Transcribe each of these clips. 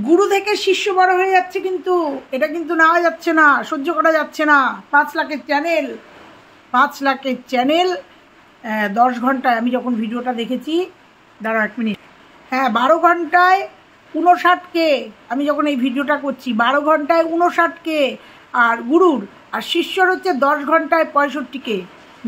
গুরু থেকে শিষ্য বড় হয়ে যাচ্ছে, কিন্তু এটা কিন্তু নেওয়া যাচ্ছে না, সহ্য করা যাচ্ছে না। 5 লাখের চ্যানেল 10 ঘন্টায়, আমি যখন ভিডিওটা দেখেছি, দাঁড়াও 1 মিনিট, হ্যাঁ 12 ঘন্টায় 59K। আমি যখন এই ভিডিওটা করছি 12 ঘন্টায় 59K, আর গুরুর আর শিষ্যর হচ্ছে 10 ঘন্টায় 65K।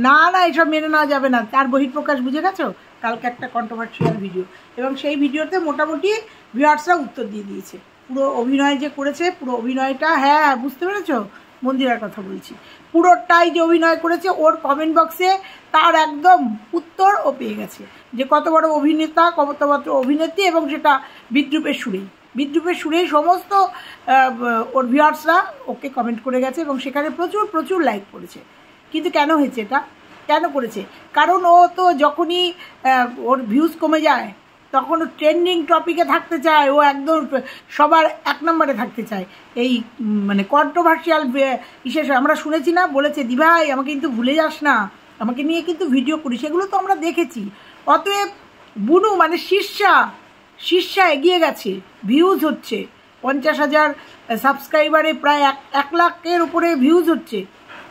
না না, এসব মেনে নেওয়া যাবে না। তার বহিঃপ্রকাশ বুঝে গেছো? কালকে একটা কন্ট্রোভার্সিয়াল ভিডিও, এবং সেই ভিডিওতে মোটামুটি ভিউয়ার্সরা উত্তর দিয়ে দিয়েছে। পুরো অভিনয় যে করেছে, পুরো অভিনয়টা, হ্যাঁ বুঝতে পেরেছো? মন্দিরার কথা বলছি। পুরোটাই যে অভিনয় করেছে, ওর কমেন্ট বক্সে তার একদম উত্তর ও পেয়ে গেছে, যে কত বড় অভিনেতা, কত বড় অভিনেত্রী, এবং সেটা বিদ্রুপের সুরেই সমস্ত ওর ভিউয়ার্সরা ওকে কমেন্ট করে গেছে, এবং সেখানে প্রচুর প্রচুর লাইক করেছে। কিন্তু কেন হয়েছে এটা? কেন করেছে? কারণ ও তো যখনই ওর ভিউজ কমে যায়, তখন ও ট্রেন্ডিং টপিকে থাকতে চায়, ও একদম সবার 1 নম্বরে থাকতে চায়। এই মানে কন্ট্রোভার্সিয়াল বিশেষ আমরা শুনেছি না, বলেছে দিভাই আমাকে কিন্তু ভুলে যাস না, আমাকে নিয়ে কিন্তু ভিডিও করি, সেগুলো তো আমরা দেখেছি। অতএব বুনু মানে শীর্ষা এগিয়ে গেছে, ভিউজ হচ্ছে 50,000 সাবস্ক্রাইবারে, প্রায় 1 লাখের উপরে ভিউজ হচ্ছে।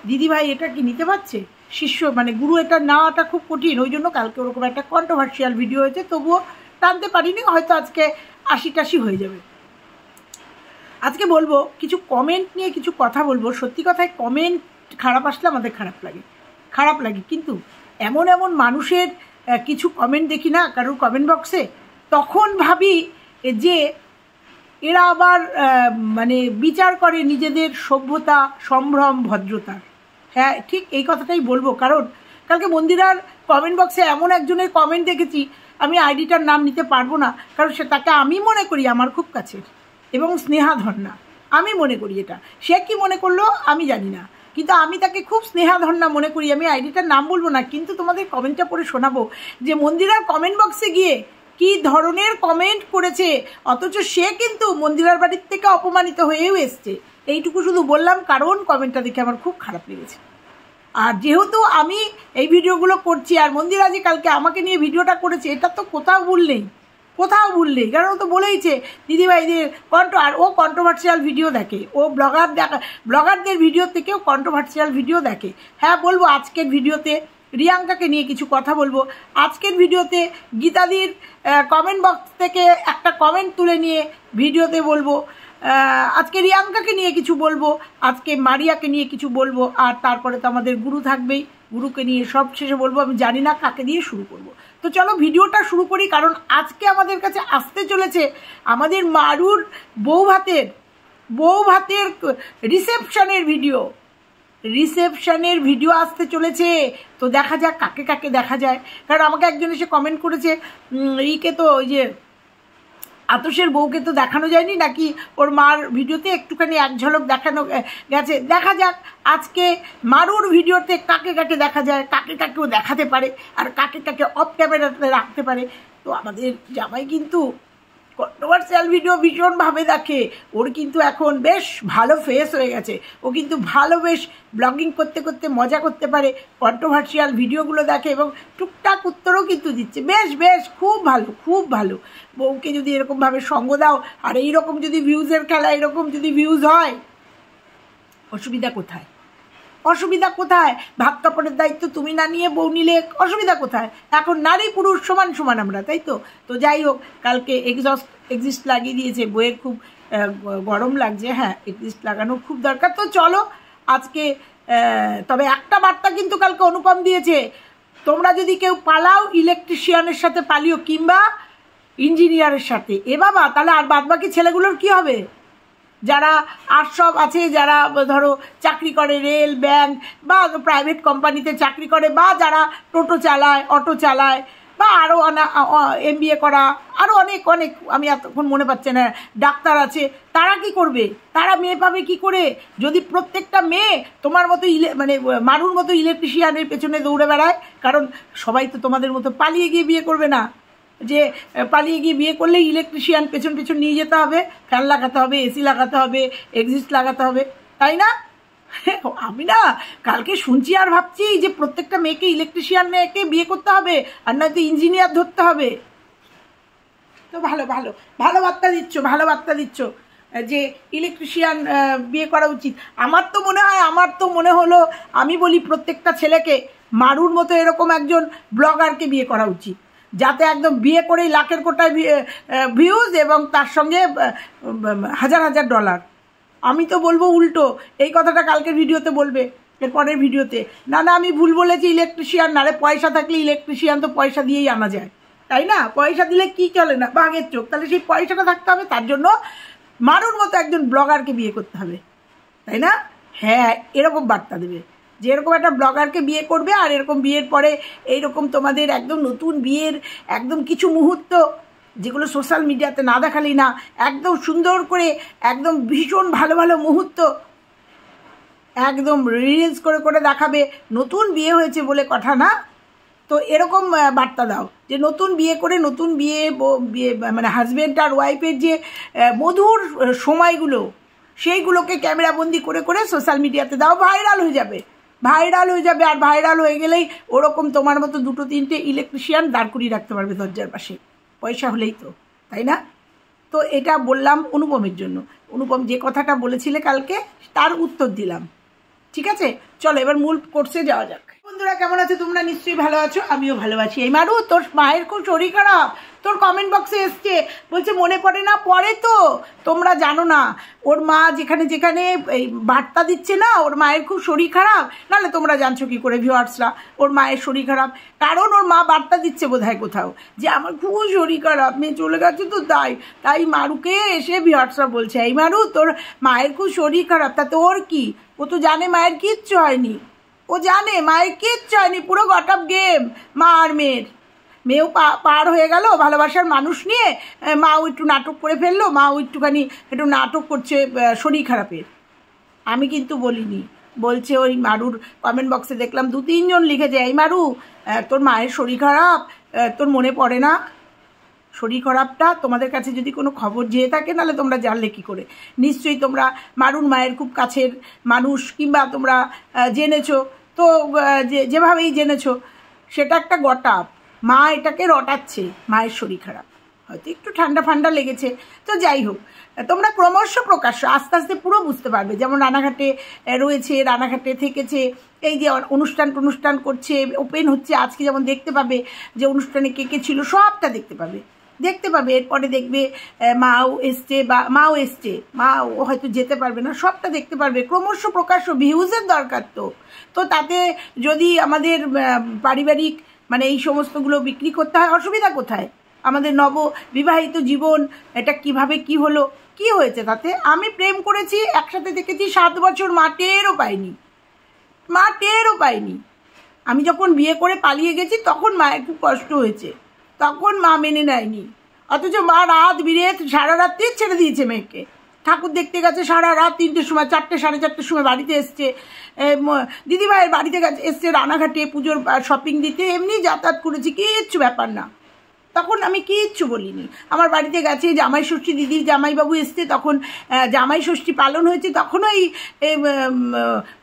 দিদিভাই এটা কি নিতে পারছে? শিষ্য মানে গুরু এটা নেওয়াটা খুব কঠিন, ওই জন্য কালকে ওরকম একটা কন্ট্রোভার্সিয়াল ভিডিও হয়েছে, তবুও টানতে পারিনি, হয়তো আজকে 80-টাশি হয়ে যাবে। আজকে বলবো কিছু কমেন্ট নিয়ে কিছু কথা বলবো। সত্যি কথায় কমেন্ট খারাপ আসলে আমাদের খারাপ লাগে, কিন্তু এমন মানুষের কিছু কমেন্ট দেখি না কারোর কমেন্ট বক্সে, তখন ভাবি যে এরা আবার মানে বিচার করে নিজেদের সভ্যতা, সম্ভ্রম, ভদ্রতার। হ্যাঁ ঠিক এই কথাটাই বলবো, কারণ কালকে মন্দিরার কমেন্ট বক্সে এমন একজনের কমেন্ট দেখেছি, আমি আইডিটার নাম নিতে পারবো না, কারণ সে তাকে আমি মনে করি আমার খুব কাছের এবং স্নেহাধন্যা। আমি মনে করি, এটা সে কি মনে করলো আমি জানি না, কিন্তু আমি তাকে খুব স্নেহাধন্যা মনে করি। আমি আইডিটার নাম বলবো না, কিন্তু তোমাদের কমেন্টটা পড়ে শোনাবো যে মন্দিরার কমেন্ট বক্সে গিয়ে কি ধরনের কমেন্ট করেছে, অথচ সে কিন্তু মন্দিরার বাড়ির থেকে অপমানিত হয়েও এসছে। এইটুকু শুধু বললাম, কারণ কমেন্টটা দেখে আমার খুব খারাপ লেগেছে। আর যেহেতু আমি এই ভিডিওগুলো করছি, আর মন্দিরা যে কালকে আমাকে নিয়ে ভিডিওটা করেছে, এটা তো কোথাও ভুল নেই, কারণ ও তো বলেইছে দিদিভাইদের আর ও কন্ট্রোভার্সিয়াল ভিডিও দেখে, ও ব্লগারদের ভিডিও থেকেও কন্ট্রোভার্সিয়াল ভিডিও দেখে। হ্যাঁ বলবো, আজকের ভিডিওতে রিয়াঙ্কাকে নিয়ে কিছু কথা বলবো। আজকের ভিডিওতে গীতাদির কমেন্ট বক্স থেকে একটা কমেন্ট তুলে নিয়ে ভিডিওতে বলবো। আজকে রিয়াঙ্কাকে নিয়ে কিছু বলবো, আজকে মারিয়াকে নিয়ে কিছু বলবো, আর তারপরে তো আমাদের গুরু থাকবেই, গুরুকে নিয়ে সব শেষে বলবো। আমি জানি না কাকে দিয়ে শুরু করব, তো চলো ভিডিওটা শুরু করি। কারণ আজকে আমাদের কাছে আসতে চলেছে আমাদের মারুর বউ ভাতের রিসেপশনের ভিডিও আসতে চলেছে। তো দেখা যাক কাকে দেখা যায়। কারণ আমাকে একজন এসে কমেন্ট করেছে, ইকে তো ওই যে আতসের বউকে তো দেখানো যায়নি নাকি, ওর মার ভিডিওতে একটুখানি এক ঝলক দেখানো গেছে। দেখা যাক আজকে মারুর ভিডিওতে কাকে দেখা যায়, কাকেও দেখাতে পারে, আর কাকে অফ ক্যামেরাতে রাখতে পারে। তো আমাদের জামাই কিন্তু কন্ট্রোভার্সিয়াল ভিডিও ভীষণভাবে দেখে, ওর কিন্তু এখন বেশ ভালো ফেস হয়ে গেছে, ও কিন্তু ভালো বেশ ব্লগিং করতে মজা করতে পারে, কন্ট্রোভার্সিয়াল ভিডিওগুলো দেখে এবং টুকটাক উত্তরও কিন্তু দিচ্ছে। বেশ খুব ভালো। বউকে যদি এরকমভাবে সঙ্গ দাও, আর এইরকম যদি ভিউজের খেলা, এরকম যদি ভিউজ হয়, অসুবিধা কোথায়? ভাত কাপড়ের দায়িত্ব তুমি না নিয়ে বউ নিলে অসুবিধা কোথায়? এখন নারী পুরুষ সমান আমরা, তাই তো? তো যাই হোক, কালকে এক্সিস্ট লাগিয়ে দিয়েছে, বইয়ের খুব গরম লাগছে। হ্যাঁ এক্সিস্ট লাগানো খুব দরকার। তো চলো আজকে তবে একটা বার্তা কিন্তু কালকে অনুপম দিয়েছে, তোমরা যদি কেউ পালাও ইলেকট্রিশিয়ানের সাথে পালিও, কিংবা ইঞ্জিনিয়ারের সাথে। এ বাবা, তাহলে আর বাদবাকি ছেলেগুলোর কি হবে? যারা আটসব আছে, যারা ধরো চাকরি করে রেল, ব্যাংক বা প্রাইভেট কোম্পানিতে চাকরি করে, বা যারা টোটো চালায়, অটো চালায়, বা আরও MBA করা, আরও অনেক আমি এতক্ষণ মনে পাচ্ছে না, ডাক্তার আছে, তারা কি করবে? তারা মেয়ে পাবে কি করে? যদি প্রত্যেকটা মেয়ে তোমার মতো মানে মারুর মতো ইলেকট্রিশিয়ানের পেছনে দৌড়ে বেড়ায়। কারণ সবাই তো তোমাদের মতো পালিয়ে গিয়ে বিয়ে করবে না, যে পালিয়ে গিয়ে বিয়ে করলে ইলেকট্রিশিয়ান পেছন নিয়ে যেতে হবে, ফ্যান লাগাতে হবে, AC লাগাতে হবে, এক্সিস্ট লাগাতে হবে, তাই না? আমি না কালকে শুনছি আর ভাবছি যে প্রত্যেকটা মেয়েকে ইলেকট্রিশিয়ান মেয়েকে বিয়ে করতে হবে, আর নয়তো ইঞ্জিনিয়ার ধরতে হবে। তো ভালো ভালো ভালো বার্তা দিচ্ছ, ভালো বার্তা দিচ্ছ যে ইলেকট্রিশিয়ান বিয়ে করা উচিত। আমার তো মনে হলো, আমি বলি প্রত্যেকটা ছেলেকে মারুর মতো এরকম একজন ব্লগারকে বিয়ে করা উচিত, যাতে একদম বিয়ে করেই লাখের কোটায় ভিউজ এবং তার সঙ্গে হাজার হাজার ডলার। আমি তো বলবো উল্টো, এই কথাটা কালকের ভিডিওতে বলবে, এর পরের ভিডিওতে। না আমি ভুল বলেছি, ইলেকট্রিশিয়ান না রে, পয়সা থাকলে ইলেকট্রিশিয়ান তো পয়সা দিয়েই আনা যায়, তাই না? পয়সা দিলে কি চলে না, বাঘের চোখ। তাহলে সেই পয়সাটা থাকতে হবে, তার জন্য মারুর মতো একজন ব্লগারকে বিয়ে করতে হবে, তাই না? হ্যাঁ, এরকম বার্তা দেবে যে এরকম একটা ব্লগারকে বিয়ে করবে, আর এরকম বিয়ের পরে এইরকম তোমাদের একদম নতুন বিয়ের একদম কিছু মুহূর্ত যেগুলো সোশ্যাল মিডিয়াতে না দেখালেই না, একদম সুন্দর করে একদম ভীষণ ভালো ভালো মুহূর্ত একদম রিলস করে করে দেখাবে। নতুন বিয়ে হয়েছে বলে কথা না, তো এরকম বার্তা দাও যে নতুন বিয়ে করে নতুন বিয়ে মানে হাজব্যান্ড আর ওয়াইফের যে মধুর সময়গুলো, সেইগুলোকে ক্যামেরাবন্দি করে করে সোশ্যাল মিডিয়াতে দাও, ভাইরাল হয়ে যাবে। আর ভাইরাল হয়ে গেলেই ওরকম তোমার মতো 2-3টে ইলেকট্রিশিয়ান দাঁড় করিয়ে রাখতে পারবে দরজার পাশে, পয়সা হলেই তো, তাই না? তো এটা বললাম অনুপমের জন্য। অনুপম যে কথাটা বলেছিলে কালকে, তার উত্তর দিলাম, ঠিক আছে? চলো এবার মূল কোর্সে যাওয়া যাক। বন্ধুরা কেমন আছো তোমরা? নিশ্চয়ই ভালো আছো, আমিও ভালো আছি। এই মারু, তোর মায়ের খুব শরীর খারাপ, তোর কমেন্ট বক্সে এসছে, বলছে মনে পড়ে না। পরে তো, তোমরা জানো না ওর মা যেখানে যেখানে এই বার্তা দিচ্ছে না ওর মায়ের খুব শরীর খারাপ, নাহলে তোমরা জানছো কি করে ভিউয়ার্সরা ওর মায়ের শরীর খারাপ? কারণ ওর মা বার্তা দিচ্ছে বোধহয় কোথাও যে আমার খুব শরীর খারাপ, মেয়ে চলে গেছে তো, তাই মারুকে এসে ভিউয়ার্সরা বলছে এই মারু তোর মায়ের খুব শরীর খারাপ। তা তোর কি? ও তো জানে মায়ের কিচ্ছু হয়নি, ও জানে মায়ের কিচ্ছু হয়নি, পুরো গটআপ গেম মা আর মেয়েও পার হয়ে গেল ভালোবাসার মানুষ নিয়ে। মাও একটু নাটক করে ফেললো, মাও একটু নাটক করছে শরীর খারাপের। আমি কিন্তু বলিনি, বলছে ওই মারুর কমেন্ট বক্সে দেখলাম 2-3 জন লিখেছে এই মারু তোর মায়ের শরীর খারাপ, তোর মনে পড়ে না? শরীর খারাপটা তোমাদের কাছে যদি কোনো খবর যেয়ে থাকে, নাহলে তোমরা জানলে কী করে? নিশ্চয়ই তোমরা মারুর মায়ের খুব কাছের মানুষ, কিংবা তোমরা জেনেছো, তো যেভাবেই জেনেছো সেটা একটা গটআপ। মা এটাকে রটাচ্ছে মায়ের শরীর খারাপ, হয়তো একটু ঠান্ডা লেগেছে। তো যাই হোক, তোমরা ক্রমশ প্রকাশ্য আস্তে আস্তে পুরো বুঝতে পারবে। যেমন রানাঘাটে রয়েছে, রানাঘাটে থেকেছে, এই যে অনুষ্ঠান করছে, ওপেন হচ্ছে আজকে, যেমন দেখতে পাবে যে অনুষ্ঠানে কে ছিল সবটা দেখতে পাবে। এরপরে দেখবে মাও এসছে, মাও হয়তো যেতে পারবে না, সবটা দেখতে পারবে। ক্রমশ প্রকাশ্য ভিউজের দরকার তো তাতে যদি আমাদের পারিবারিক মানে এই সমস্তগুলো বিক্রি করতে হয়, অসুবিধা কোথায়? আমাদের নববিবাহিত জীবন এটা কিভাবে কি হলো, কি হয়েছে তাতে? আমি প্রেম করেছি, একসাথে থেকেছি 7 বছর, মাটেরও পাইনি। আমি যখন বিয়ে করে পালিয়ে গেছি তখন মায়ের খুব কষ্ট হয়েছে, তখন মা মেনে নেয়নি। অথচ মা রাত বিরেত সারা রাত্রি ছেড়ে দিয়েছে মেয়েকে। ঠাকুর দেখতে গেছে সারা রাত 3টের সময়, 4টে 4:30 সময় বাড়িতে এসছে। দিদিভাইয়ের বাড়িতে এসছে রানাঘাটে পুজোর শপিং দিতে, এমনি যাতায়াত করেছি, কিচ্ছু ব্যাপার না। তখন আমি কিচ্ছু বলিনি। আমার বাড়িতে গেছে জামাই ষষ্ঠী, দিদির জামাইবাবু এসছে, তখন জামাই ষষ্ঠী পালন হয়েছে, তখনও এই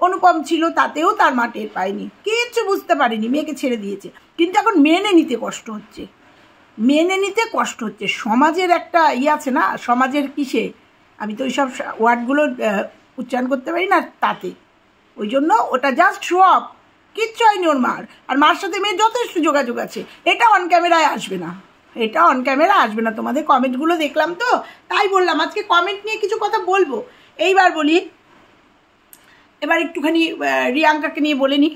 অনুপম ছিল, তাতেও তার মা টের পায়নি, কিচ্ছু বুঝতে পারেনি, মেয়েকে ছেড়ে দিয়েছে। কিন্তু এখন মেনে নিতে কষ্ট হচ্ছে। সমাজের একটা আছে না, সমাজের কিসে, আমি তো ওইসব ওয়ার্ডগুলো উচ্চারণ করতে পারি না, তাতে ওই জন্য ওটা জাস্ট শো অফ, কিচ্ছু হয়নি ওর মার। আর মার সাথে মেয়ের যথেষ্ট যোগাযোগ আছে, এটা অন ক্যামেরায় আসবে না। তোমাদের কমেন্টগুলো দেখলাম তো, তাই বললাম আজকে কমেন্ট নিয়ে কিছু কথা বলবো। এইবার বলি, এবার একটুখানি রিয়াঙ্কাকে নিয়ে বলে নি।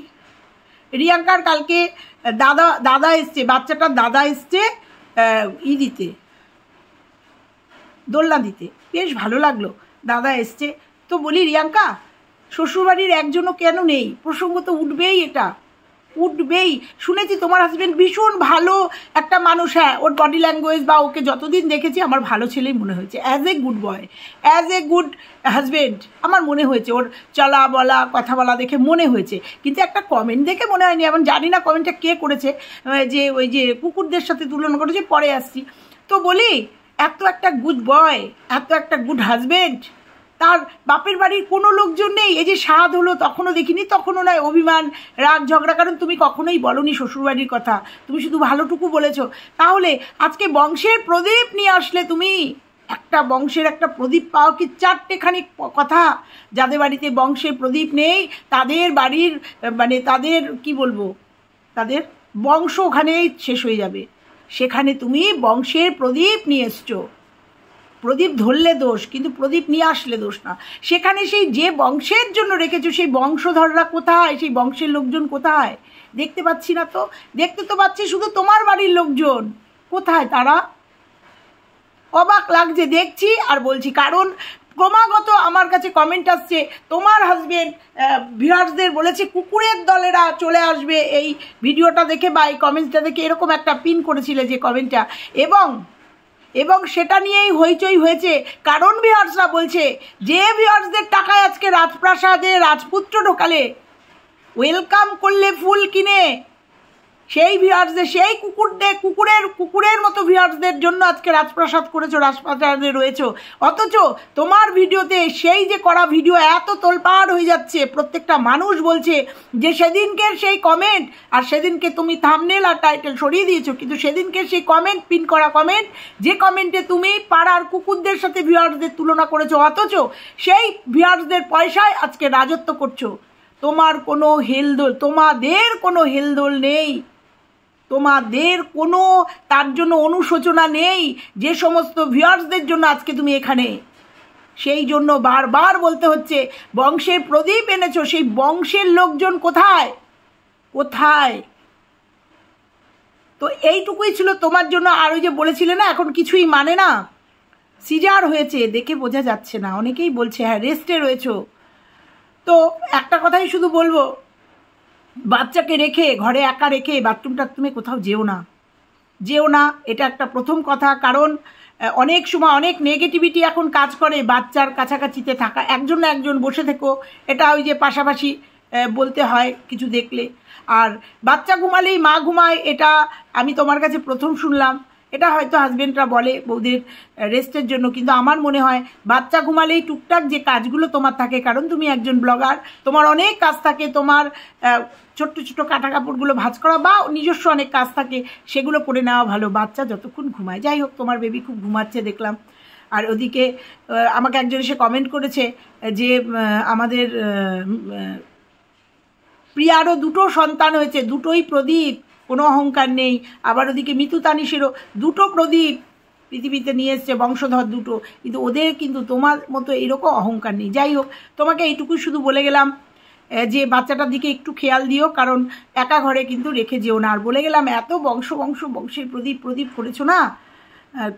রিয়াঙ্কার কালকে দাদা এসছে, বাচ্চাটার দাদা এসছে দিতে, দোলনা দিতে, বেশ ভালো লাগলো। দাদা এসছে তো বলি রিয়াঙ্কা, শ্বশুরবাড়ির একজনও কেন নেই? প্রসঙ্গ তো উঠবেই। শুনেছি তোমার হাজবেন্ড ভীষণ ভালো একটা মানুষ। হ্যাঁ, ওর বডি ল্যাঙ্গুয়েজ বা ওকে যতদিন দেখেছি আমার ভালো ছেলেই মনে হয়েছে, as a good boy, as a good husband আমার মনে হয়েছে। ওর চলা বলা কথা বলা দেখে মনে হয়েছে, কিন্তু একটা কমেন্ট দেখে মনে হয়নি। এমন জানি না কমেন্টটা কে করেছে, যে ওই যে কুকুরদের সাথে তুলনা করেছে, পরে আসছি। তো বলি, এত একটা গুড বয়, এত একটা গুড হাজবেন্ড, তার বাপের বাড়ির কোনো লোকজন নেই? এই যে স্বাদ হলো তখনও দেখিনি, তখনও নয় অভিমান রাগ ঝগড়া, কারণ তুমি কখনোই বলনি শ্বশুরবাড়ির কথা, তুমি শুধু ভালোটুকু বলেছো। তাহলে আজকে বংশের প্রদীপ নিয়ে আসলে তুমি, একটা বংশের একটা প্রদীপ পাও কি চারটেখানি কথা? যাদের বাড়িতে বংশের প্রদীপ নেই তাদের বাড়ির মানে তাদের কি বলবো, তাদের বংশ ওখানেই শেষ হয়ে যাবে। সেখানে তুমি বংশের প্রদীপ নিয়ে এসছো। প্রদীপ ধরলে দোষ, কিন্তু প্রদীপ নিয়ে আসলে দোষ না। সেখানে সেই যে বংশের জন্য রেখেছো সেই বংশধররা কোথায়, সেই বংশের লোকজন কোথায়? দেখতে পাচ্ছি না তো। দেখতে তো পাচ্ছি শুধু তোমার বাড়ির লোকজন, কোথায় তারা? অবাক লাগছে দেখছি আর বলছি, কারণ ক্রমাগত আমার কাছে কমেন্ট আসছে, তোমার হাজবেন্ড ভিউয়ার্সদের বলেছে কুকুরের দলেরা চলে আসবে এই ভিডিওটা দেখে বা এই কমেন্টটা দেখে, এরকম একটা পিন করেছিলে যে কমেন্টটা, এবং সেটা নিয়েই হইচই হয়েছে। কারণ ভিউয়ার্সরা বলছে যে ভিউয়ার্সদের টাকায় আজকে রাজপ্রাসাদে রাজপুত্র ঢোকালে, ওয়েলকাম করলে ফুল কিনে, সেই ভিউয়ার্সদের, সেই কুকুরের মতো ভিউয়ার্সদের জন্য আজকে রাজপ্রাসাদ করেছো, রাজপ্রাসাদে রয়েছো। অথচ তোমার ভিডিওতে সেই যে করা ভিডিও এত তোলপাড় হয়ে যাচ্ছে, প্রত্যেকটা মানুষ বলছে যে সেদিনকের সেই কমেন্ট, আর সেদিনকে তুমি থাম্বনেল আর টাইটেল সরিয়ে দিয়েছো, কিন্তু সেদিনকের সেই কমেন্ট, পিন করা কমেন্ট, যে কমেন্টে তুমি পাড়ার কুকুরদের সাথে ভিউয়ার্সদের তুলনা করেছো, অথচ সেই ভিউয়ার্সদের পয়সায় আজকে রাজত্ব করছো। তোমাদের কোনো হেলদোল নেই, তোমাদের কোনো তার জন্য অনুশোচনা নেই যে সমস্ত ভিউয়ার্সদের জন্য আজকে তুমি এখানে। সেই জন্য বারবার বলতে হচ্ছে বংশের প্রদীপ এনেছো, সেই বংশের লোকজন কোথায়? তো এইটুকুই ছিল তোমার জন্য। আর ওই যে বলেছিলে না এখন কিছুই মানে না, সিজার হয়েছে দেখে বোঝা যাচ্ছে না, অনেকেই বলছে হ্যাঁ রেস্টে রয়েছো। তো একটা কথাই শুধু বলবো, বাচ্চাকে রেখে ঘরে একা রেখে বাথরুমে কোথাও যেও না, এটা একটা প্রথম কথা। কারণ অনেক সময় অনেক নেগেটিভিটি এখন কাজ করে, বাচ্চার কাছাকাছিতে থাকা, একজন না একজন বসে থেকো, এটা ওই যে পাশাপাশি বলতে হয় কিছু দেখলে। আর বাচ্চা ঘুমালেই মা ঘুমায়, এটা আমি তোমার কাছে প্রথম শুনলাম। এটা হয়তো হাজবেন্ডরা বলে বউদের রেস্টের জন্য, কিন্তু আমার মনে হয় বাচ্চা ঘুমালেই টুকটাক যে কাজগুলো তোমার থাকে, কারণ তুমি একজন ব্লগার, তোমার অনেক কাজ থাকে, তোমার ছোট্ট ছোট্ট কাটা কাপড়গুলো ভাঁজ করা বা নিজস্ব অনেক কাজ থাকে, সেগুলো করে নেওয়া ভালো বাচ্চা যতক্ষণ ঘুমায়। যাই হোক, তোমার বেবি খুব ঘুমাচ্ছে দেখলাম। আর ওদিকে আমাকে একজন এসে কমেন্ট করেছে যে আমাদের প্রিয়ারও দুটো সন্তান হয়েছে, দুটোই প্রদীপ, কোনো অহংকার নেই। আবার ওদিকে মিতু তানিশেরও দুটো প্রদীপ পৃথিবীতে নিয়ে এসছে, বংশধর দুটো, কিন্তু ওদের কিন্তু তোমার মতো এরকম অহংকার নেই। যাই হোক, তোমাকে এইটুকুই শুধু বলে গেলাম যে বাচ্চাটার দিকে একটু খেয়াল দিও, কারণ একা ঘরে কিন্তু রেখে যেও না। আর বলে গেলাম এত বংশের প্রদীপ করেছো না,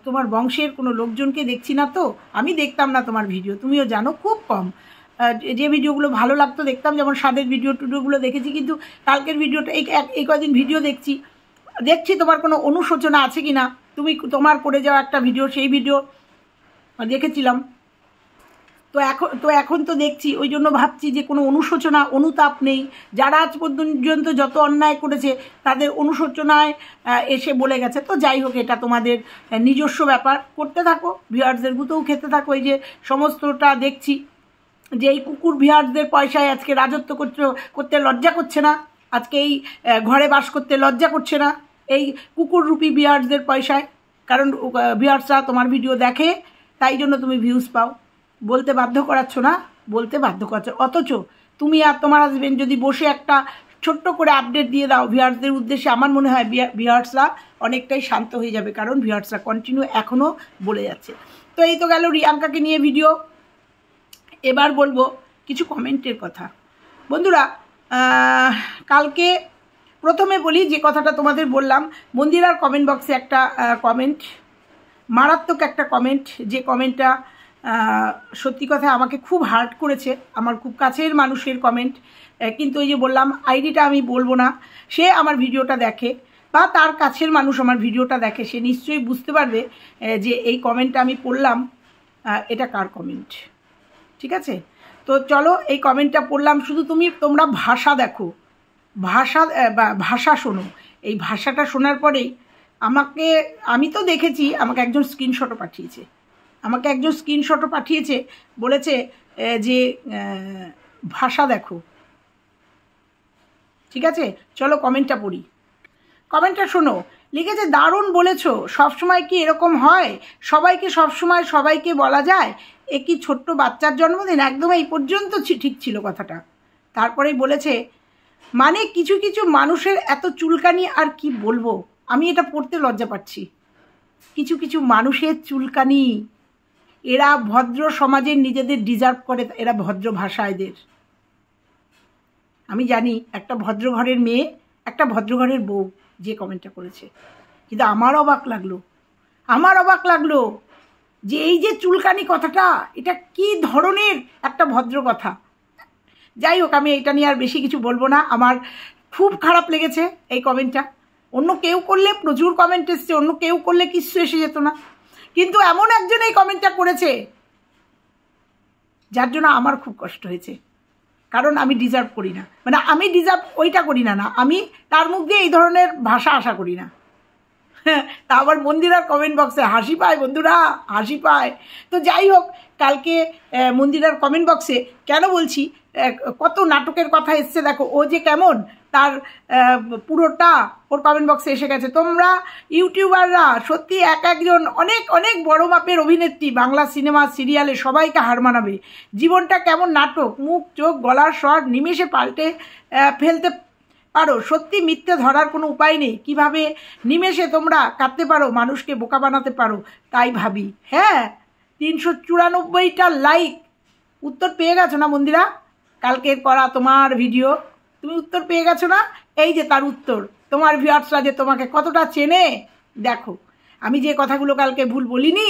তোমার বংশের কোনো লোকজনকে দেখছি না। তো আমি দেখতাম না তোমার ভিডিও, তুমিও জানো, খুব কম। যে ভিডিওগুলো ভালো লাগতো দেখতাম, যেমন স্বাদের ভিডিওগুলো দেখেছি, কিন্তু কালকের ভিডিওটা এই কদিন ভিডিও দেখছি তোমার কোনো অনুশোচনা আছে কি না। তুমি তোমার করে যাওয়া একটা ভিডিও, সেই ভিডিও দেখেছিলাম, তো এখন তো দেখছি, ওই জন্য ভাবছি যে কোনো অনুশোচনা অনুতাপ নেই। যারা আজ পর্যন্ত যত অন্যায় করেছে তাদের অনুশোচনায় এসে বলে গেছে। তো যাই হোক, এটা তোমাদের নিজস্ব ব্যাপার, করতে থাকো, ভিউয়ার্সদের গুঁতেও খেতে থাকো। এই যে সমস্তটা দেখছি যে এই কুকুর ভিউয়ার্সদের পয়সায় আজকে রাজত্ব করতে লজ্জা করছে না, আজকে এই ঘরে বাস করতে লজ্জা করছে না এই কুকুররূপী ভিউয়ার্সদের পয়সায়। কারণ ভিউয়ার্সরা তোমার ভিডিও দেখে, তাই জন্য তুমি ভিউজ পাও। বলতে বাধ্য করাচ্ছ না, বলতে বাধ্য করাচ্ছ। অথচ তুমি আর তোমার হাজবেন্ড যদি বসে একটা ছোট্ট করে আপডেট দিয়ে দাও ভিউয়ার্সদের উদ্দেশ্যে, আমার মনে হয় ভিউয়ার্সরা অনেকটাই শান্ত হয়ে যাবে, কারণ ভিউয়ার্সরা কন্টিনিউ এখনও বলে যাচ্ছে। তো এই তো গেল রিয়াঙ্কাকে নিয়ে ভিডিও। এবার বলবো কিছু কমেন্টের কথা। বন্ধুরা, কালকে প্রথমে বলি যে কথাটা তোমাদের বললাম, মন্দিরার কমেন্ট বক্সে একটা কমেন্ট, মারাত্মক একটা কমেন্ট, যে কমেন্টটা সত্যি কথা আমাকে খুব হার্ট করেছে, আমার খুব কাছের মানুষের কমেন্ট। কিন্তু এই যে বললাম, আইডিটা আমি বলবো না, সে আমার ভিডিওটা দেখে বা তার কাছের মানুষ আমার ভিডিওটা দেখে, সে নিশ্চয়ই বুঝতে পারবে যে এই কমেন্টটা আমি পড়লাম এটা কার কমেন্ট। ঠিক আছে, তো চলো এই কমেন্টটা পড়লাম। শুধু তোমরা ভাষা দেখো, ভাষা শোনো। এই ভাষাটা শোনার পরেই আমি তো দেখেছি, আমাকে একজন স্ক্রিনশটও পাঠিয়েছে আমাকে একজন স্ক্রিনশটও পাঠিয়েছে, বলেছে যে ভাষা দেখো। ঠিক আছে, চলো কমেন্টটা পড়ি। কমেন্টটা শোনো। লিখেছে, দারুণ বলেছ, সবসময় কি এরকম হয়? সবাইকে সবসময় সবাইকে বলা যায় এ কি ছোট্ট বাচ্চার জন্মদিন? একদম এই পর্যন্ত ঠিক ছিল কথাটা। তারপরেই বলেছে, মানে কিছু কিছু মানুষের এত চুলকানি, আর কি বলবো, আমি এটা পড়তে লজ্জা পাচ্ছি। কিছু কিছু মানুষের চুলকানি, এরা ভদ্র সমাজের নিজেদের ডিজার্ভ করে, এরা ভদ্র ভাষা এদের। আমি জানি একটা ভদ্র ঘরের মেয়ে, একটা ভদ্র ঘরের বউ যে কমেন্টটা করেছে, কিন্তু আমার অবাক লাগলো যে এই যে চুলকানি কথাটা, এটা কি ধরনের একটা ভদ্র কথা। যাই হোক, আমি এটা নিয়ে আর বেশি কিছু বলবো না। আমার খুব খারাপ লেগেছে এই কমেন্টটা। অন্য কেউ করলে প্রচুর কমেন্ট এসছে, অন্য কেউ করলে কিছু এসে যেত না, কিন্তু এমন একজন এই কমেন্টটা করেছে যার জন্য আমার খুব কষ্ট হয়েছে। কারণ আমি ডিজার্ভ করি না, মানে আমি ডিজার্ভ ওইটা করি না, আমি তার মুখ দিয়ে এই ধরনের ভাষা আশা করি না। তা আবার মন্দিরার কমেন্ট বক্সে হাসি পায় বন্ধুরা, হাসি পায়। তো যাই হোক, কালকে মন্দিরার কমেন্ট বক্সে কেন বলছি, কত নাটকের কথা এসছে দেখো। ও যে কেমন, তার পুরোটা ওর কমেন্ট বক্সে এসে গেছে। তোমরা ইউটিউবাররা সত্যি এক একজন অনেক অনেক বড় মাপের অভিনেত্রী, বাংলা সিনেমা সিরিয়ালে সবাইকে হার মানাবে। জীবনটা কেমন নাটক, মুখ চোখ গলার স্বর নিমেষে পাল্টে ফেলতে পারো। সত্যি মিথ্যে ধরার কোনো উপায় নেই। কিভাবে নিমেষে তোমরা কাঁদতে পারো, মানুষকে বোকা বানাতে পারো, তাই ভাবি। হ্যাঁ, 394টা লাইক। উত্তর পেয়ে গেছো না মন্দিরা? কালকের করা তোমার ভিডিও তুমি উত্তর পেয়ে গেছো না? এই যে তার উত্তর। তোমার ভিউয়ার্সরা যে তোমাকে কতটা চেনে দেখো। আমি যে কথাগুলো কালকে ভুল বলিনি,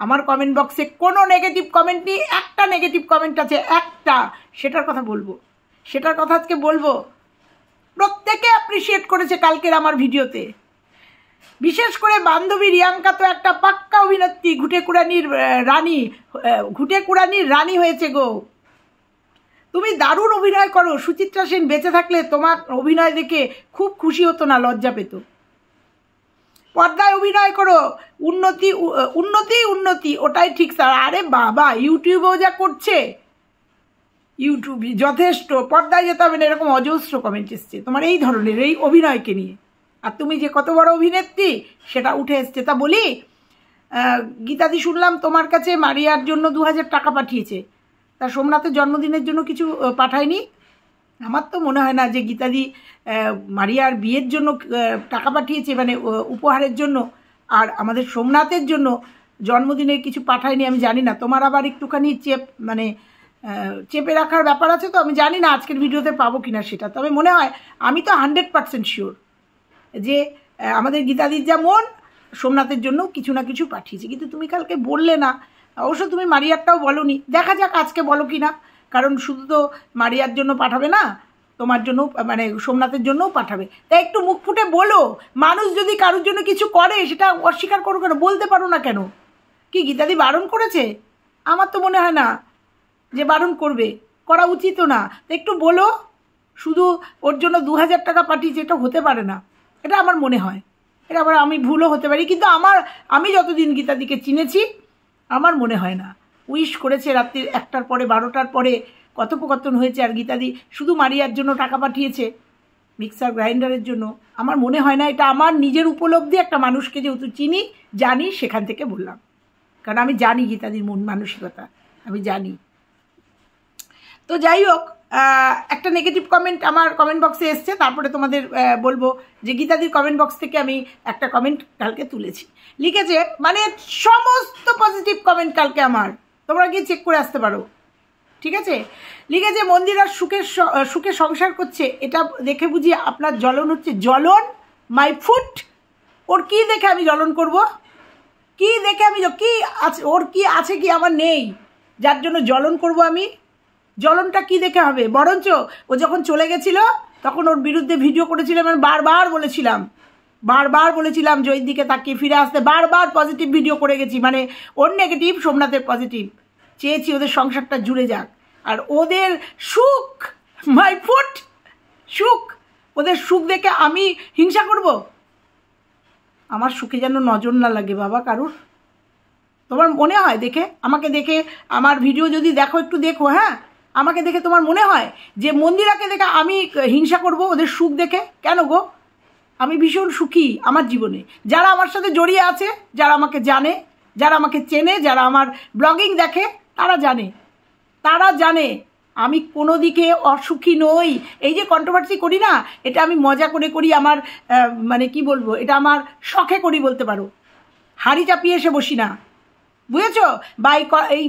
আমার কমেন্ট বক্সে কোনো নেগেটিভ কমেন্ট নেই। একটা নেগেটিভ কমেন্ট আছে, একটা, সেটার কথা বলবো, সেটার কথা আজকে বলবো। প্রত্যেকে অ্যাপ্রিসিয়েট করেছে কালকের আমার ভিডিওতে। বিশেষ করে বান্ধবী রিয়াঙ্কা তো একটা পাক্কা অভিনেত্রী, ঘুটে কুড়ানির রানী হয়েছে গো। তুমি দারুণ অভিনয় করো। সুচিত্রা সেন বেঁচে থাকলে তোমার অভিনয় দেখে খুব খুশি হতো না, লজ্জা পেত। পর্দায় অভিনয় করো, উন্নতি উন্নতি উন্নতি, ওটাই ঠিক স্যার। আরে বাবা, ইউটিউবেও যা করছে, ইউটিউব যথেষ্ট, পর্দায় যেতে হবে না, এরকম অজস্র কমেন্ট এসছে তোমার এই ধরনের, এই অভিনয়কে নিয়ে। আর তুমি যে কত বড় অভিনেত্রী সেটা উঠে এসছে। তা বলি, গীতাদি শুনলাম তোমার কাছে মারিয়ার জন্য 2000 টাকা পাঠিয়েছে। তা সোমনাথের জন্মদিনের জন্য কিছু পাঠায়নি? আমার তো মনে হয় না যে গীতাদি মারিয়ার বিয়ের জন্য টাকা পাঠিয়েছে, মানে উপহারের জন্য। আর আমাদের সোমনাথের জন্য জন্মদিনের কিছু পাঠায়নি। আমি জানি না, তোমার আবার একটুখানি চেপে রাখার ব্যাপার আছে, তো আমি জানি না আজকের ভিডিওতে পাবো কিনা সেটা। তবে মনে হয়, আমি তো 100% শিওর যে আমাদের গীতাদির যেমন সোমনাথের জন্য কিছু না কিছু পাঠিয়েছে। কিন্তু তুমি কালকে বললে না, অবশ্য তুমি মারিয়ারটাও বলোনি। দেখা যাক আজকে বলো কি না, কারণ শুধু তো মারিয়ার জন্য পাঠাবে না, তোমার জন্য, মানে সোমনাথের জন্যও পাঠাবে। তাই একটু মুখ ফুটে বলো। মানুষ যদি কারোর জন্য কিছু করে সেটা অস্বীকার করো কেন, বলতে পারো না কেন? কি গীতাদি বারণ করেছে? আমার তো মনে হয় না যে বারণ করবে, করা উচিতও না। তো একটু বলো। শুধু ওর জন্য 2000 টাকা পাঠিয়েছে, এটা হতে পারে না, এটা আমার মনে হয়। এটা আবার আমি ভুলও হতে পারি, কিন্তু আমি যতদিন গীতাদিকে চিনেছি আমার মনে হয় না। উইশ করেছে রাত্রির 1টার পরে, 12টার পরে কথোপকথন হয়েছে, আর গীতাদি শুধু মারিয়ার জন্য টাকা পাঠিয়েছে, মিক্সার গ্রাইন্ডারের জন্য। আমার মনে হয় না। এটা আমার নিজের উপলব্ধি, একটা মানুষকে যেহেতু চিনি, জানি, সেখান থেকে বললাম। কারণ আমি জানি গীতাদির মন মানসিকতা, আমি জানি। তো যাই হোক, একটা নেগেটিভ কমেন্ট আমার কমেন্ট বক্সে এসছে, তারপরে তোমাদের বলবো যে গীতাদির কমেন্ট বক্স থেকে আমি একটা কমেন্ট কালকে তুলেছি। লিখেছে, মানে সমস্ত পজিটিভ কমেন্ট কালকে আমার, তোমরা গিয়ে চেক করে আসতে পারো, ঠিক আছে? লিখেছে, মন্দিরার সুখে সংসার করছে, এটা দেখে বুঝি আপনার জ্বলন হচ্ছে। জ্বলন? My foot? ওর কি দেখে আমি জ্বলন করব? কি দেখে আমি, কি আছে ওর, কি আছে কি আমার নেই যার জন্য জ্বলন করব আমি? জ্বলনটা কি দেখে হবে? বরঞ্চ ও যখন চলে গেছিল তখন ওর বিরুদ্ধে ভিডিও করেছিলাম, আমি বারবার বলেছিলাম যে ওই দিকে তাকিয়ে ফিরে আসতে, বারবার পজিটিভ ভিডিও করে গেছি। মানে ওর নেগেটিভ, সোমনাথের পজিটিভ। চেয়েছি ওদের সংসারটা জুড়ে যাক, আর ওদের সুখ, মাই ফুট, সুখ, ওদের সুখ দেখে আমি হিংসা করব? আমার সুখে যেন নজর না লাগে বাবা কারুর। তোমার মনে হয় দেখে, আমাকে দেখে, আমার ভিডিও যদি দেখো, একটু দেখো, হ্যাঁ, আমাকে দেখে তোমার মনে হয় যে মন্দিরাকে দেখে আমি হিংসা করব ওদের সুখ দেখে? কেন গো? আমি ভীষণ সুখী আমার জীবনে। যারা আমার সাথে জড়িয়ে আছে, যারা আমাকে জানে, যারা আমাকে চেনে, যারা আমার ব্লগিং দেখে, তারা জানে আমি কোনো দিকে অসুখী নই। এই যে কন্ট্রোভার্সি করি না, এটা আমি মজা করে করি, আমার মানে কি বলবো, এটা আমার শখে করি বলতে পারো। হাড়ি চাপিয়ে এসে বসি না, বুঝেছ? বা এই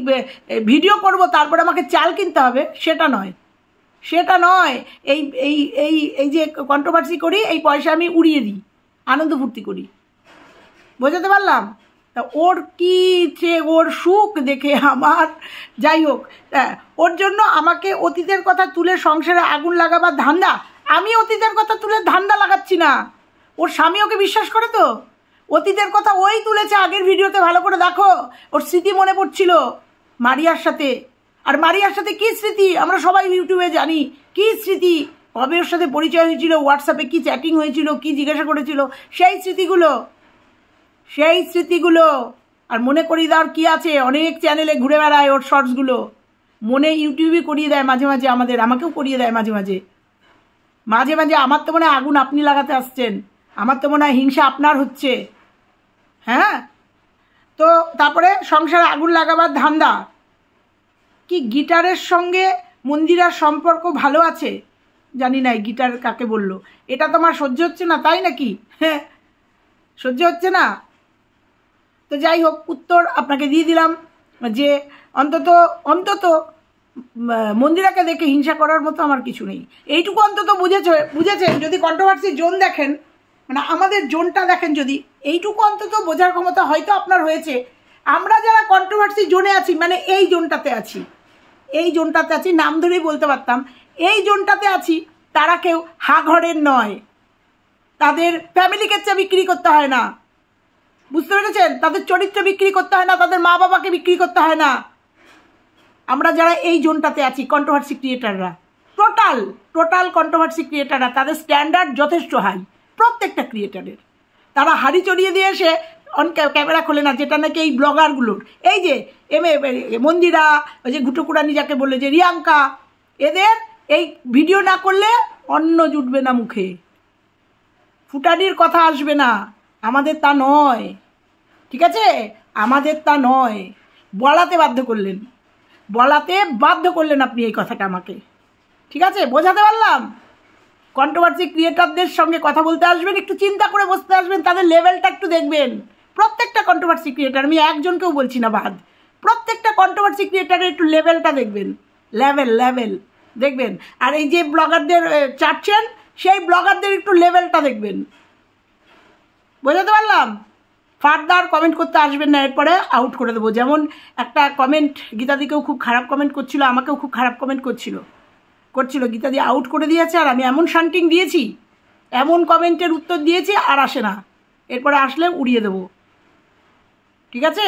ভিডিও করব তারপর আমাকে চাল কিনতে হবে, সেটা নয়। এই এই এই এই যে কন্ট্রোভার্সি করি, এই পয়সা আমি উড়িয়ে দিই, আনন্দ ফুর্তি করি। বোঝাতে পারলাম? তা ওর কি ওর সুখ দেখে আমার, যাই হোক, ওর জন্য আমাকে অতীতের কথা তুলে সংসারে আগুন লাগাবার ধান্দা। আমি অতীতের কথা তুলে ধান্দা লাগাচ্ছি না। ওর স্বামী ওকে বিশ্বাস করে তো? অতীতের কথা ওই তুলেছে। আগের ভিডিওতে ভালো করে দেখো, ওর স্মৃতি মনে পড়ছিল মারিয়ার সাথে। আর মারিয়ার সাথে কী স্মৃতি আমরা সবাই ইউটিউবে জানি। কী স্মৃতি, কবে ওর সাথে পরিচয় হয়েছিল, হোয়াটসঅ্যাপে কী চ্যাটিং হয়েছিল, কী জিজ্ঞাসা করেছিল, সেই স্মৃতিগুলো আর মনে করিয়ে দেওয়ার কী আছে? অনেক চ্যানেলে ঘুরে বেড়ায় ওর শর্টসগুলো, মনে ইউটিউবে করিয়ে দেয় মাঝে মাঝে, আমাকেও করিয়ে দেয় মাঝে মাঝে। আমার তো মনে হয় আগুন আপনি লাগাতে আসছেন, আমার তো মনে হয় হিংসা আপনার হচ্ছে। হ্যাঁ, তো তারপরে সংসারে আগুন লাগাবার ধান্দা। কি গিটারের সঙ্গে মন্দিরার সম্পর্ক ভালো আছে? জানি না গিটার কাকে বললো। এটা তোমার সহ্য হচ্ছে না তাই নাকি? হ্যাঁ, সহ্য হচ্ছে না তো যাই হোক, উত্তর আপনাকে দিয়ে দিলাম যে অন্তত মন্দিরাকে দেখে হিংসা করার মতো আমার কিছু নেই। এইটুকু অন্তত বুঝেছেন। যদি কন্ট্রোভার্সি জোন দেখেন, মানে আমাদের জোনটা দেখেন, যদি এইটুকু অন্তত বোঝার ক্ষমতা হয়তো আপনার হয়েছে। আমরা যারা কন্ট্রোভার্সি জোনে আছি, মানে এই জোনটাতে আছি, নাম ধরেই বলতে পারতাম, এই জোনটাতে আছি, তারা কেউ হাঘরের নয়। তাদের ফ্যামিলিকে বিক্রি করতে হয় না, বুঝতে পেরেছেন? তাদের চরিত্র বিক্রি করতে হয় না, তাদের মা বাবাকে বিক্রি করতে হয় না। আমরা যারা এই জোনটাতে আছি, কন্ট্রোভার্সি ক্রিয়েটাররা, টোটাল কন্ট্রোভার্সি ক্রিয়েটাররা, তাদের স্ট্যান্ডার্ড যথেষ্ট হাই প্রত্যেকটা ক্রিয়েটারের। তারা হাড়ি চড়িয়ে দিয়ে এসে ক্যামেরা খোলে না, যেটা নাকি এই ব্লগারগুলোর, এই যে মন্দিরা, ওই যে ঘুটোকুড়ানি যাকে বললে, যে রিয়াঙ্কা, এদের এই ভিডিও না করলে অন্ন জুটবে না মুখে, ফুটানির কথা আসবে না। আমাদের তা নয়, ঠিক আছে? আমাদের তা নয়। বলাতে বাধ্য করলেন আপনি এই কথাটা আমাকে, ঠিক আছে? বোঝাতে পারলাম? কন্ট্রোভার্সি ক্রিয়েটারদের সঙ্গে কথা বলতে আসবেন, একটু চিন্তা করে বসতে আসবেন, তাদের লেভেলটা একটু দেখবেন। প্রত্যেকটা কন্ট্রোভার্সি ক্রিয়েটার, আমি একজনকেও বলছি না বাদ, প্রত্যেকটা কন্ট্রোভার্সি ক্রিয়েটারের একটু লেভেলটা দেখবেন, লেভেল দেখবেন। আর এই যে ব্লগারদের চাটছেন, সেই ব্লগারদের একটু লেভেলটা দেখবেন। বোঝাতে পারলাম? ফার্দার কমেন্ট করতে আসবেন না, এরপরে আউট করে দেবো। যেমন একটা কমেন্ট গীতাদিকেও খুব খারাপ কমেন্ট করছিল, আমাকেও খুব খারাপ কমেন্ট করছিল, গীতাদি আউট করে দিয়েছে। আর আমি এমন শান্টিং দিয়েছি, এমন কমেন্টের উত্তর দিয়েছি, আর আসে না, এরপরে আসলে উড়িয়ে দেবো, ঠিক আছে?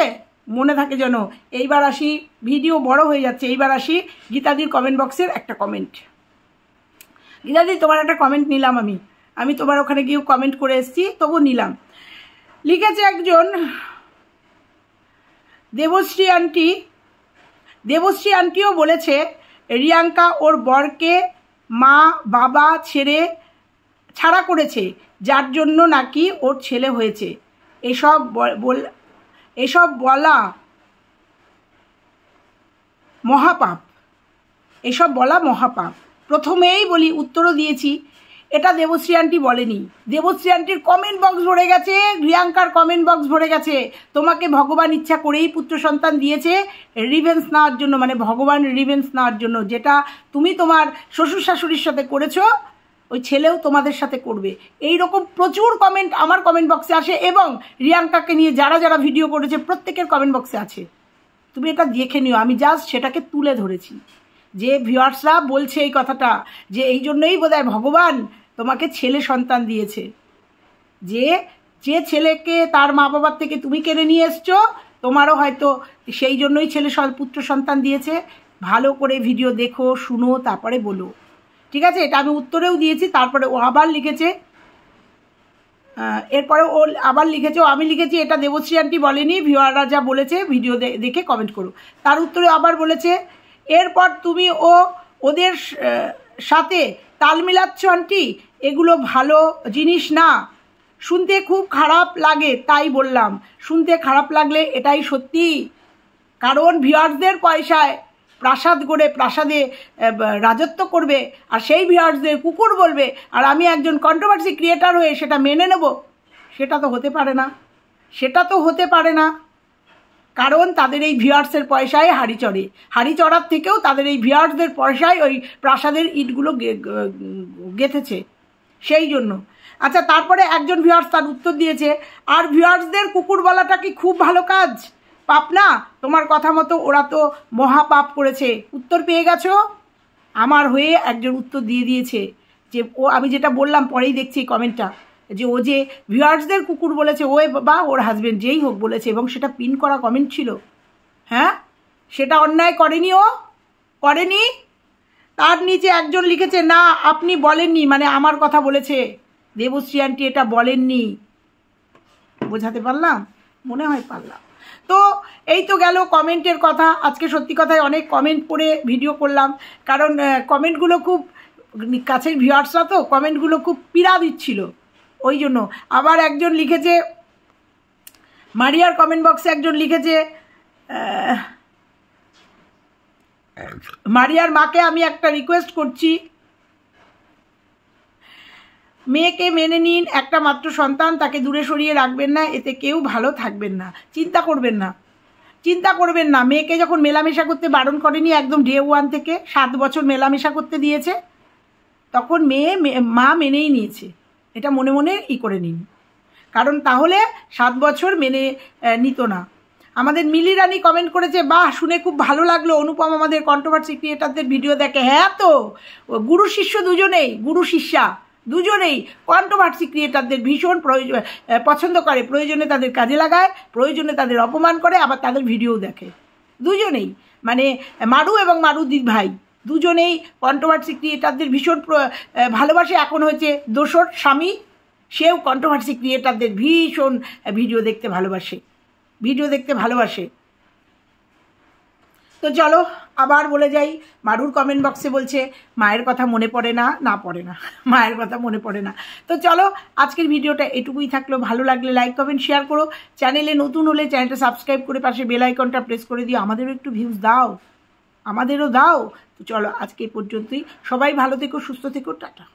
মনে থাকে যেন। এইবার আসি, ভিডিও বড় হয়ে যাচ্ছে, এইবার আসি গীতাদির কমেন্ট বক্সের একটা কমেন্ট। গীতাদি, তোমার একটা কমেন্ট নিলাম আমি তোমার ওখানে গিয়েও কমেন্ট করে এসেছি, তবু নিলাম। লিখেছে একজন, দেবশ্রী আন্টিও বলেছে রিয়াঙ্কা ওর বরকে মা বাবা ছাড়া করেছে, যার জন্য নাকি ওর ছেলে হয়েছে। এসব বলা মহাপাপ। প্রথমেই বলি, উত্তরও দিয়েছি, এটা দেবশ্রী আন্টি বলেনি। দেবশ্রী আন্টির কমেন্ট বক্স ভরে গেছে, রিয়াঙ্কার কমেন্ট বক্স ভরে গেছে। তোমাকে ভগবান ইচ্ছা করেই পুত্র সন্তান দিয়েছে রিভেঞ্জ নেওয়ার জন্য, মানে ভগবান রিভেঞ্জ নেওয়ার জন্য। যেটা তুমি তোমার শ্বশুর শাশুড়ির সাথে করেছো, ওই ছেলেও তোমাদের সাথে করবে। এই রকম প্রচুর কমেন্ট আমার কমেন্ট বক্সে আসে, এবং রিয়াঙ্কাকে নিয়ে যারা ভিডিও করেছে প্রত্যেকের কমেন্ট বক্সে আছে। তুমি এটা দেখে নিও, আমি জাস্ট সেটাকে তুলে ধরেছি, যে ভিউয়ার্সরা বলছে এই কথাটা, যে এই জন্যই বোধহয় ভগবান তোমাকে ছেলে সন্তান দিয়েছে, যে ছেলেকে তার মা বাবার থেকে তুমি কেড়ে নিয়ে এসছো, তোমারও হয়তো সেই জন্যই পুত্র সন্তান দিয়েছে। ভালো করে ভিডিও দেখো, শুনো, তারপরে বলো, ঠিক আছে? এটা আমি উত্তরেও দিয়েছি। তারপরে ও আবার লিখেছে, এরপরে ও আবার লিখেছে, আমি লিখেছি এটা দেবশ্রী আন্টি বলেনি, ভিউয়াররা যা বলেছে ভিডিও দেখে কমেন্ট করো। তার উত্তরে আবার বলেছে, এরপর তুমি ওদের সাথে তাল মিলাচ্ছ আন্টি, এগুলো ভালো জিনিস না, শুনতে খুব খারাপ লাগে তাই বললাম। শুনতে খারাপ লাগলে এটাই সত্যি, কারণ ভিউয়ার্সদের পয়সায় প্রাসাদ গড়ে প্রাসাদে রাজত্ব করবে, আর সেই ভিউয়ার্সদের কুকুর বলবে, আর আমি একজন কন্ট্রোভার্সি ক্রিয়েটার হয়ে সেটা মেনে নেব। সেটা তো হতে পারে না, সেটা তো হতে পারে না, কারণ তাদের এই ভিউয়ার্সের পয়সায় হাড়ি চড়ে, হাড়ি চড়ার থেকেও তাদের এই ভিউয়ার্সদের পয়সায় ওই প্রাসাদের ইটগুলো গেঁথেছে, সেই জন্য। আচ্ছা, তারপরে একজন ভিউয়ার্স তার উত্তর দিয়েছে, আর ভিউয়ার্সদের কুকুর বলাটা কি খুব ভালো কাজ? পাপ না? তোমার কথা মতো ওরা তো মহাপাপ করেছে। উত্তর পেয়ে গেছো? আমার হয়ে একজন উত্তর দিয়ে দিয়েছে, যে ও, আমি যেটা বললাম পরেই দেখছি কমেন্টটা, যে ও যে ভিউয়ার্সদের কুকুর বলেছে, ও বা ওর হাজবেন্ড যেই হোক বলেছে, এবং সেটা পিন করা কমেন্ট ছিল। হ্যাঁ, সেটা অন্যায় করেনি, ও করেনি। তার নিচে একজন লিখেছে, না আপনি বলেননি, মানে আমার কথা বলেছে, দেবশ্রী আন্টি এটা বলেননি। বোঝাতে পারলাম? মনে হয় পারলাম। তো এই তো গেল কমেন্টের কথা। আজকে সত্যি কথায় অনেক কমেন্ট পড়ে ভিডিও করলাম, কারণ কমেন্টগুলো খুব কাছের ভিউয়ার্সরা তো কমেন্টগুলো খুব পীড়া দিচ্ছিল, ওই জন্য। আবার একজন লিখেছে, মারিয়ার কমেন্ট বক্সে একজন লিখেছে, মারিয়ার মাকে আমি একটা রিকোয়েস্ট করছি, মেয়েকে মেনে নিন, একটা মাত্র সন্তান, তাকে দূরে সরিয়ে রাখবেন না, এতে কেউ ভালো থাকবেন না। চিন্তা করবেন না, চিন্তা করবেন না। মেয়েকে যখন মেলামেশা করতে বারণ করেনি একদম ডে 1 থেকে, 7 বছর মেলামেশা করতে দিয়েছে, তখন মা মেনেই নিয়েছে। এটা মনে মনে করে নিন, কারণ তাহলে 7 বছর মেনে নিত না। আমাদের মিলি রানী কমেন্ট করেছে, বাহ শুনে খুব ভালো লাগলো, অনুপম আমাদের কন্ট্রোভার্সি ক্রিয়েটারদের ভিডিও দেখে। হ্যাঁ, তো গুরু শিষ্য দুজনেই, গুরু শিষ্যা দুজনেই কন্ট্রোভার্সি ক্রিয়েটারদের ভীষণ পছন্দ করে, প্রয়োজনে তাদের কাজে লাগায়, প্রয়োজনে তাদের অপমান করে, আবার তাদের ভিডিও দেখে। দুজনেই, মানে মারু এবং মারুদির ভাই দুজনেই কন্ট্রোভার্সি ক্রিয়েটারদের ভীষণ ভালোবাসে। এখন হয়েছে দোসর স্বামী, সেও কন্ট্রোভার্সি ক্রিয়েটারদের ভীষণ ভিডিও দেখতে ভালোবাসে, ভিডিও দেখতে ভালোবাসে। তো চলো আবার বলে যাই, মারুর কমেন্ট বক্সে বলছে মায়ের কথা মনে পড়ে না, না পড়ে না, মায়ের কথা মনে পড়ে না। তো চলো আজকের ভিডিওটা এটুকুই থাকলো। ভালো লাগলে লাইক কমেন্ট শেয়ার করো, চ্যানেলে নতুন হলে চ্যানেলটা সাবস্ক্রাইব করে পাশে বেল আইকনটা প্রেস করে দিও, আমাদেরও একটু ভিউজ দাও, আমাদেরও দাও। তো চলো আজকে এই পর্যন্তই, সবাই ভালো থেকো, সুস্থ থেকো, টাটা।